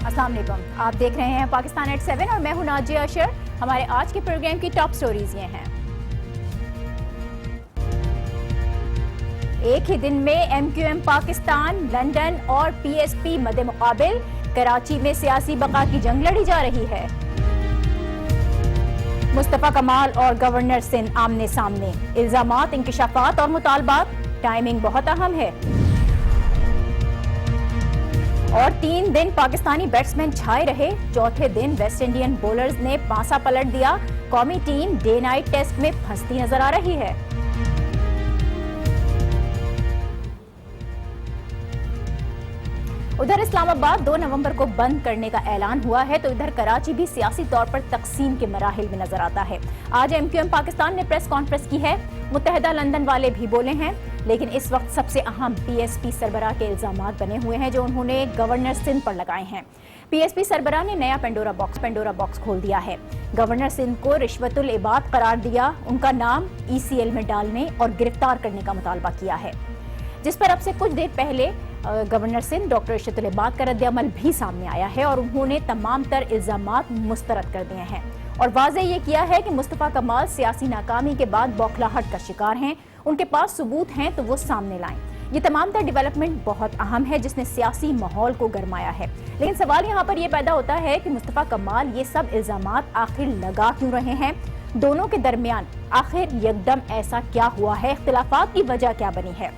अस्सलाम वालेकुम, आप देख रहे हैं पाकिस्तान एट 7 और मैं हूं नाजिया अशर। हमारे आज के प्रोग्राम की टॉप स्टोरीज ये हैं। एक ही दिन में MQM पाकिस्तान, लंदन और PSP मद्दे मुकाबिल, कराची में सियासी बका की जंग लड़ी जा रही है। मुस्तफा कमाल और गवर्नर सिंध आमने सामने, इल्जामात, इंकशाफात और मुतालबात, टाइमिंग बहुत अहम है। और 3 दिन पाकिस्तानी बैट्समैन छाए रहे, चौथे दिन वेस्ट इंडियन बॉलर्स ने पासा पलट दिया। कौमी टीम डे नाइट टेस्ट में फंसती नजर आ रही है। उधर इस्लामाबाद 2 नवंबर को बंद करने का ऐलान हुआ है, तो इधर कराची भी सियासी तौर पर तकसीम के मराहिल में नजर आता है। आज MQM पाकिस्तान ने प्रेस कॉन्फ्रेंस की है, मुत्तहदा लंदन वाले भी बोले हैं, लेकिन इस वक्त सबसे अहम PSP सरबराह के इल्जामात बने हुए हैं जो उन्होंने गवर्नर सिंध पर लगाए हैं। PSP सरबराह ने नया पेंडोरा बॉक्स खोल दिया है। गवर्नर सिंध को रिश्वतुल इबाद करार दिया, उनका नाम ECL में डालने और गिरफ्तार करने का मुतालबा किया है, जिस पर अब से कुछ देर पहले गवर्नर सिंध डॉक्टर इशरतुल इबाद का रद्द-ए-अमल भी सामने आया है और उन्होंने तमाम तर इल्जामात मुस्तरद कर दिए हैं और वाज़े ये किया है कि मुस्तफा कमाल सियासी नाकामी के बाद बौखलाहट का शिकार हैं, उनके पास सबूत हैं तो वो सामने लाएं। ये तमाम तर डेवलपमेंट बहुत अहम है जिसने सियासी माहौल को गरमाया है, लेकिन सवाल यहाँ पर यह पैदा होता है कि मुस्तफा कमाल ये सब इल्जामात आखिर लगा क्यों रहे हैं? दोनों के दरमियान आखिर यकदम ऐसा क्या हुआ है? इख्तिलाफात की वजह क्या बनी है?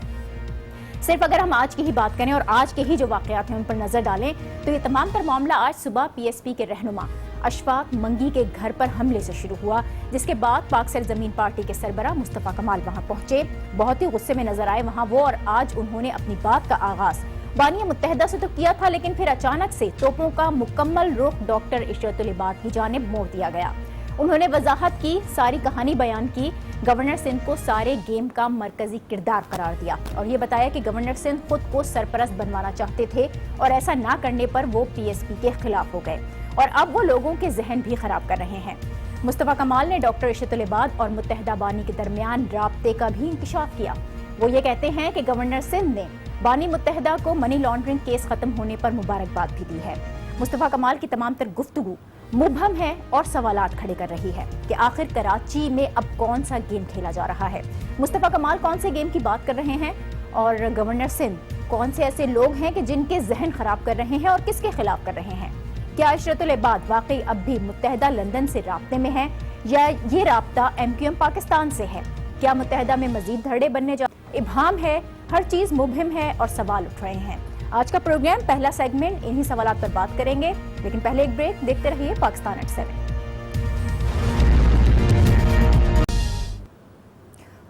सिर्फ अगर हम आज की ही बात करें और आज के ही जो वाकयात हैं उन पर नजर डालें तो ये तमाम तर मामला आज सुबह PSP के रहनुमा अशफाक मंगी के घर पर हमले से शुरू हुआ, जिसके बाद पाक सरजमीन पार्टी के सरबराह मुस्तफा कमाल वहां पहुंचे। बहुत ही गुस्से में नजर आए वहां वो, और आज उन्होंने अपनी बात का आगाज बानी मुत्तहदा से तो किया था, लेकिन फिर अचानक से तोपों का मुकम्मल रुख डॉक्टर इशरतुल इबाद की जानिब मोड़ दिया गया। उन्होंने वजाहत की, सारी कहानी बयान की, गवर्नर सिंध को सारे गेम का मरकजी किरदार करार दिया और ये बताया कि गवर्नर सिंध खुद को सरपरस्त बनवाना चाहते थे और ऐसा ना करने पर वो PSP के खिलाफ हो गए और अब वो लोगों के जहन भी खराब कर रहे हैं। मुस्तफा कमाल ने डॉक्टर इशरतुल इबाद और मुत्तहदा बानी के दरमियान राब्ते का भी इंकशाफ किया। वो ये कहते हैं कि गवर्नर सिंध ने बानी मुत्तहदा को मनी लॉन्ड्रिंग केस खत्म होने पर मुबारकबाद भी दी है। मुस्तफा कमाल की तमाम तर गुफ्तगू मुबहम है और सवालात खड़े कर रही है कि आखिर कराची में अब कौन सा गेम खेला जा रहा है। मुस्तफा कमाल कौन से गेम की बात कर रहे हैं और गवर्नर सिंध कौन से ऐसे लोग हैं कि जिनके जहन खराब कर रहे हैं और किसके खिलाफ कर रहे हैं? क्या इशरतुल इबाद वाकई अब भी मुत्तहदा लंदन से राब्ते में है या ये राब्ता MQM पाकिस्तान से है? क्या मुत्तहदा में मजीद धड़े बनने जा इब्हाम है, हर चीज मुबहम है और सवाल उठ रहे हैं। आज का प्रोग्राम पहला सेगमेंट इन्हीं सवालात पर बात करेंगे, लेकिन पहले एक ब्रेक। देखते रहिए Pakistan at 7।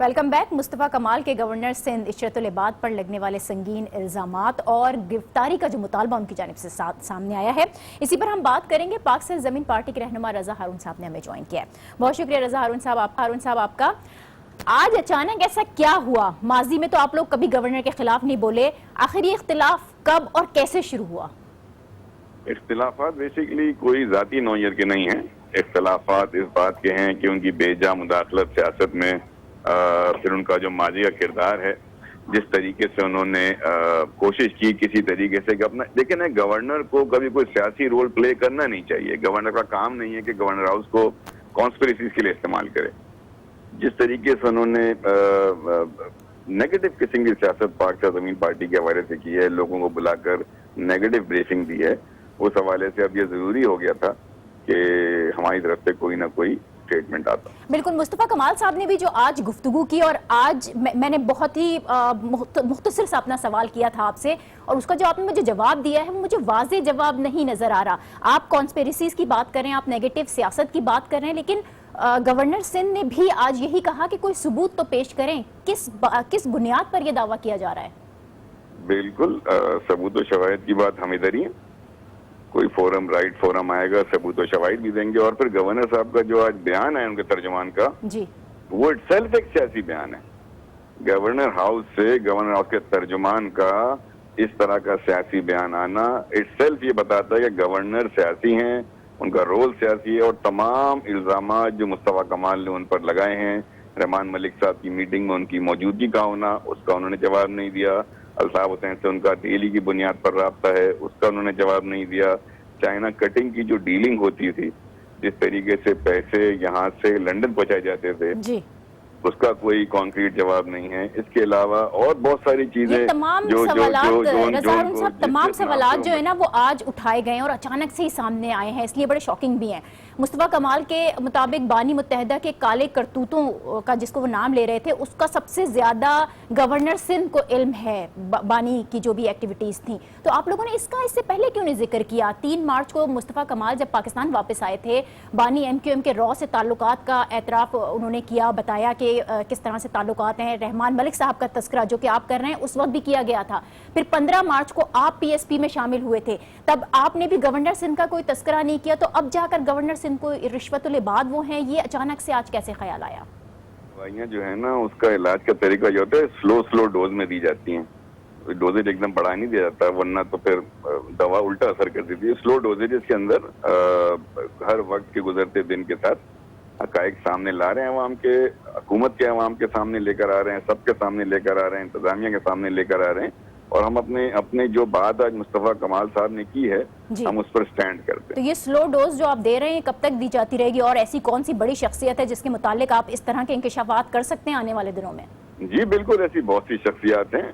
Welcome back. Mustafa Kamal के गवर्नर सिंध इशरतुल इबाद पर लगने वाले संगीन इल्जामात और गिरफ्तारी का जो मुतालबा उनकी जानिब से सामने आया है, इसी पर हम बात करेंगे। पाक सरजमीन पार्टी के रहनुमा रजा हारून साहब ने हमें ज्वाइन किया है। बहुत शुक्रिया रजा हारून साहब आपका। आज अचानक ऐसा क्या हुआ? माजी में तो आप लोग कभी गवर्नर के खिलाफ नहीं बोले, आखिर ये इख्तिलाफ कब और कैसे शुरू हुआ? इख्तिलाफात बेसिकली कोई जाती नौयत के नहीं है। इख्तिलाफात इस बात के हैं कि उनकी बेजा मुदाखलत सियासत में, फिर उनका जो माजी का किरदार है, जिस तरीके से उन्होंने कोशिश की किसी तरीके से कि अपना, लेकिन गवर्नर को कभी कोई सियासी रोल प्ले करना नहीं चाहिए। गवर्नर का काम नहीं है कि गवर्नर हाउस को कॉन्स्पिरेसीज के लिए इस्तेमाल करे। जिस तरीके से उन्होंने नेगेटिव किस्म की सियासत पाक सरजमीन पार्टी के हवाले से की है, लोगों को बुलाकर नेगेटिव ब्रीफिंग दी है, उस हवाले से अब ये जरूरी हो गया था कि हमारी तरफ से कोई ना कोई स्टेटमेंट आता। बिल्कुल। मुस्तफा कमाल साहब ने भी जो आज गुफ्तगू की और आज मैंने बहुत ही मुख्तसर सा अपना सवाल किया था आपसे और उसका जो आपने मुझे जवाब दिया है वो मुझे वाज़े जवाब नहीं नजर आ रहा। आप कॉन्स्पिरेसीज की बात करें, आप नेगेटिव सियासत की बात कर रहे हैं, लेकिन गवर्नर सिंध ने भी आज यही कहा कि कोई सबूत तो पेश करें। किस बुनियाद पर यह दावा किया जा रहा है? बिल्कुल, सबूत और शवाहिद की बात हम इधर ही है। कोई राइट फोरम आएगा, सबूत और शवाहिद भी देंगे। और फिर गवर्नर साहब का जो आज बयान है उनके तर्जुमान का जी, वो इटसेल्फ एक सियासी बयान है। गवर्नर हाउस से गवर्नर हाउस के तर्जुमान का इस तरह का सियासी बयान आना इटसेल्फ ये बताता है कि गवर्नर सियासी हैं, उनका रोल सियासी है और तमाम इल्जामात जो मुस्तफा कमाल ने उन पर लगाए हैं, रहमान मलिक साहब की मीटिंग में उनकी मौजूदगी का होना, उसका उन्होंने जवाब नहीं दिया। अल्ताफ हुसैन से उनका डेली की बुनियाद पर राब्ता है, उसका उन्होंने जवाब नहीं दिया। चाइना कटिंग की जो डीलिंग होती थी, जिस तरीके से पैसे यहाँ से लंदन पहुंचाए जाते थे जी, उसका कोई कॉन्क्रीट जवाब नहीं है। इसके अलावा और बहुत सारी चीजें तमाम सवालात रज़ा हारून साहब, तमाम सवालात जो है ना वो आज उठाए गए और अचानक से ही सामने आए हैं, इसलिए बड़े शॉकिंग भी हैं। मुस्तफा कमाल के मुताबिक बानी मुत्तहिदा के काले करतूतों का जिसको वो नाम ले रहे थे उसका सबसे ज्यादा गवर्नर सिंध को इल्म है, बानी की जो भी एक्टिविटीज थी। तो आप लोगों ने इससे पहले क्यों नहीं जिक्र किया? 3 मार्च को मुस्तफा कमाल जब पाकिस्तान वापस आए थे, बानी MQM के रॉ से ताल्लुकात का एतराफ उन्होंने किया, बताया कि किस तरह से ताल्लुकात हैं। रहमान मलिक साहब का तस्करा जो कि आप कर रहे हैं उस वक्त भी किया गया था। फिर 15 मार्च को आप PSP में शामिल हुए थे, तब आपने भी गवर्नर सिंध का कोई तस्करा नहीं किया। तो अब जाकर गवर्नर सिंध को रिश्वत-उल-इबाद वो हैं, ये अचानक से आज कैसे ख्याल आया? दवाइयाँ जो है ना उसका इलाज का तरीका ये होता है स्लो डोज में दी जाती हैं। डोजेज एकदम बढ़ा नहीं दिया जाता, वरना तो फिर दवा उल्टा असर कर देती है। स्लो डोजेज के अंदर हर वक्त के गुजरते दिन के साथ हकायक सामने ला रहे हैं, अवाम के, हुकूमत के अवाम के सामने लेकर आ रहे हैं, सबके सामने लेकर आ रहे हैं, इंतजामिया के सामने लेकर आ रहे हैं। और हम अपने जो बात आज मुस्तफा कमाल साहब ने की है हम उस पर स्टैंड करते हैं। तो ये स्लो डोज जो आप दे रहे हैं कब तक दी जाती रहेगी, और ऐसी कौन सी बड़ी शख्सियत है जिसके मुतालिक आप इस तरह के इंकशाफात कर सकते हैं आने वाले दिनों में? जी बिल्कुल, ऐसी बहुत सी शख्सियात हैं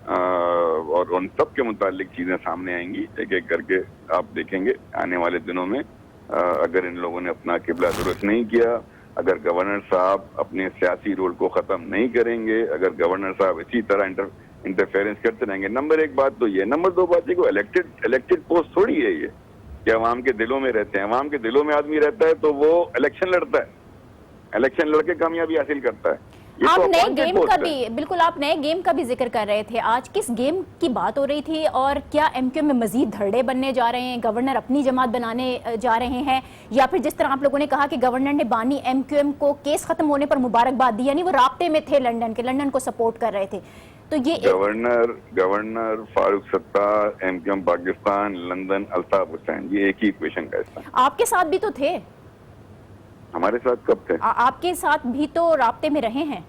और उन सब के मुतालिक चीजें सामने आएंगी, एक एक करके आप देखेंगे आने वाले दिनों में। अगर इन लोगों ने अपना किबला दुरुस्त नहीं किया, अगर गवर्नर साहब अपने सियासी रोल को खत्म नहीं करेंगे, अगर गवर्नर साहब इसी तरह इंटरफेरेंस करते रहेंगे। नंबर 1 बात तो ये, नंबर 2 बात ये को इलेक्टेड पोस्ट थोड़ी है ये कि अवाम के दिलों में रहते हैं। अवाम के दिलों में आदमी रहता है तो वो इलेक्शन लड़ता है, इलेक्शन लड़के कामयाबी हासिल करता है। आप नए गेम का भी, बिल्कुल आप नए गेम का भी जिक्र कर रहे थे, आज किस गेम की बात हो रही थी? और क्या MQM में मजीद धरड़े बनने जा रहे हैं, गवर्नर अपनी जमात बनाने जा रहे हैं, या फिर जिस तरह आप लोगों ने कहा कि गवर्नर ने बानी MQM को केस खत्म होने पर मुबारकबाद दी, यानी वो राब्ते में थे लंदन के, लंदन को सपोर्ट कर रहे थे? तो ये governor Farooq Sattar, MQM Pakistan, London Altaf Hussain, ये एक ही इक्वेशन का हिस्सा। आपके साथ भी तो थे। हमारे साथ कब थे? आपके साथ भी तो राब्ते में रहे हैं।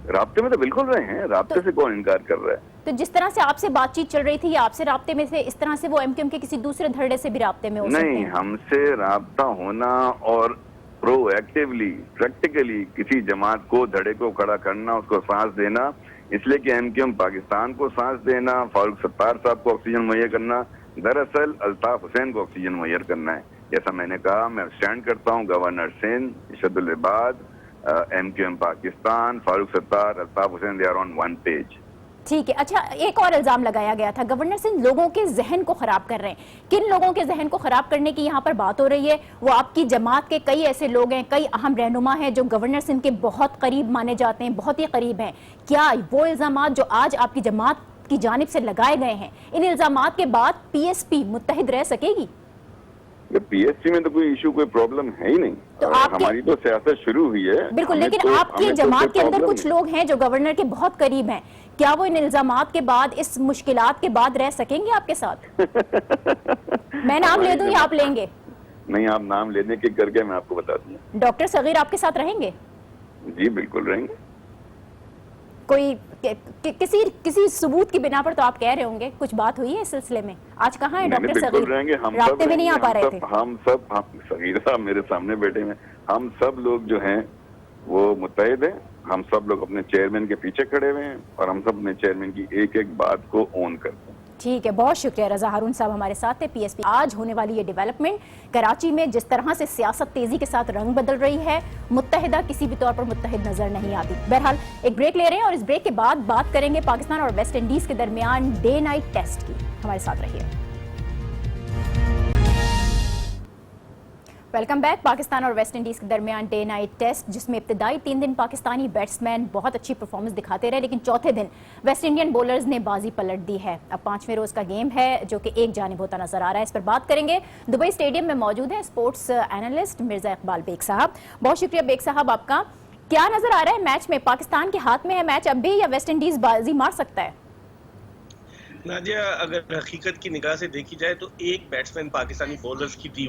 राब्ते में तो बिल्कुल रहे हैं, राब्ते से कौन इनकार कर रहा है? तो जिस तरह से आपसे बातचीत चल रही थी, आपसे राब्ते में से, इस तरह से वो MQM के किसी दूसरे धड़े से भी राब्ते में हो सकते हैं? नहीं, हमसे राब्ता होना और प्रोएक्टिवली प्रैक्टिकली किसी जमात को, धड़े को खड़ा करना, उसको सांस देना, इसलिए कि MQM पाकिस्तान को सांस देना, फारूक सत्तार साहब को ऑक्सीजन मुहैया करना, दरअसल अल्ताफ हुसैन को ऑक्सीजन मुहैया करना है। जैसा मैंने कहा, मैं स्टैंड करता हूँ governor Sindh, Ishratul-Ibad, MQM Pakistan, Farooq Sattar, Altaf Hussain, they are on one page. ठीक है। अच्छा, एक और इल्जाम लगाया गया था, गवर्नर सिंह लोगों के जहन को खराब कर रहे हैं। किन लोगों के जहन को खराब करने की यहाँ पर बात हो रही है? वो आपकी जमात के कई ऐसे लोग हैं, कई अहम रहनुमा हैं जो गवर्नर सिंह के बहुत करीब माने जाते हैं, बहुत ही करीब हैं। क्या वो इल्जामात जो आज आपकी जमात की जानिब से लगाए गए हैं, इन इल्जामात के बाद PSP मुत्तहिद रह सकेगी? PSP में तो कोई इशू, कोई प्रॉब्लम है ही नहीं। तो हमारी तो सियासत शुरू हुई है। बिल्कुल, लेकिन आपकी जमात के अंदर कुछ लोग हैं जो गवर्नर के बहुत करीब हैं, क्या वो इन इल्जामात के बाद, इस मुश्किलात के बाद रह सकेंगे आपके साथ? मैं नाम ले दूं या आप लेंगे? नहीं, आप नाम लेने के करके मैं आपको बता दूंगा। डॉक्टर सगीर आपके साथ रहेंगे? जी बिल्कुल रहेंगे। कोई किसी सबूत की बिना पर तो आप कह रहे होंगे, कुछ बात हुई है इस सिलसिले में? आज कहाँ है डॉक्टर सगीर? राब्ते में नहीं आ पा रहे थे? हम सगीर साहब मेरे सामने बैठे हैं, हम सब लोग जो हैं वो मुत्तहिद हैं। हम सब लोग अपने चेयरमैन के पीछे खड़े हुए हैं और हम सब अपने चेयरमैन की एक एक बात को ओन करते हैं। ठीक है, बहुत शुक्रिया। रज़ा हारून साहब हमारे साथ थे। PSP आज होने वाली ये डेवलपमेंट, कराची में जिस तरह से सियासत तेजी के साथ रंग बदल रही है, मुत्तहिदा किसी भी तौर पर मुत्तहिद नजर नहीं आती। बहरहाल एक ब्रेक ले रहे हैं और इस ब्रेक के बाद बात करेंगे पाकिस्तान और वेस्ट इंडीज के दरमियान डे नाइट टेस्ट की। हमारे साथ रहिए। Welcome back. पाकिस्तान और वेस्ट इंडीज के दरमियान डे नाइट टेस्ट, जिसमें इब्तिदाई 3 दिन पाकिस्तानी बैट्समैन बहुत अच्छी परफॉर्मेंस दिखाते रहे, लेकिन चौथे दिन वेस्ट इंडियन बॉलर्स ने बाजी पलट दी है। अब 5वें रोज का गेम है जो कि एक जानिब होता नजर आ रहा है। इस पर बात करेंगे। दुबई स्टेडियम में मौजूद है स्पोर्ट्स एनालिस्ट मिर्जा इकबाल बेग साहब। बहुत शुक्रिया बेग साहब आपका। क्या नजर आ रहा है मैच में? पाकिस्तान के हाथ में है मैच अब भी, या वेस्ट इंडीज बाजी मार सकता है? नादिया, अगर हकीकत की निगाह से देखी जाए तो एक बैट्समैन पाकिस्तानी बॉलर्स की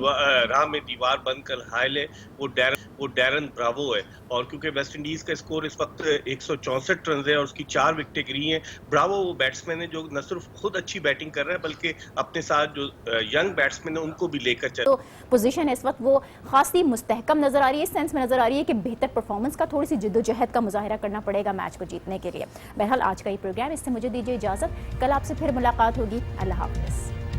राह में दीवार बनकर हायल है, वो डैरन ब्रावो है। और क्योंकि वेस्ट इंडीज का स्कोर इस वक्त 164 रन है और उसकी 4 विकेटें गिरी हैं, ब्रावो वो बैट्समैन है जो न सिर्फ खुद अच्छी बैटिंग कर रहा है बल्कि अपने साथ जो यंग बैट्समैन है उनको भी लेकर चल। तो पोजीशन इस वक्त वो खासी मुस्तहकम नजर आ रही है, इस सेंस में नजर आ रही है कि बेहतर परफॉर्मेंस का थोड़ी सी जिद्दोजहद का मुजाहिरा करना पड़ेगा मैच को जीतने के लिए। बहरहाल आज का ये प्रोग्राम, इससे मुझे दीजिए इजाजत, कल आपसे फिर मुलाकात होगी। अल्लाह हाफिज।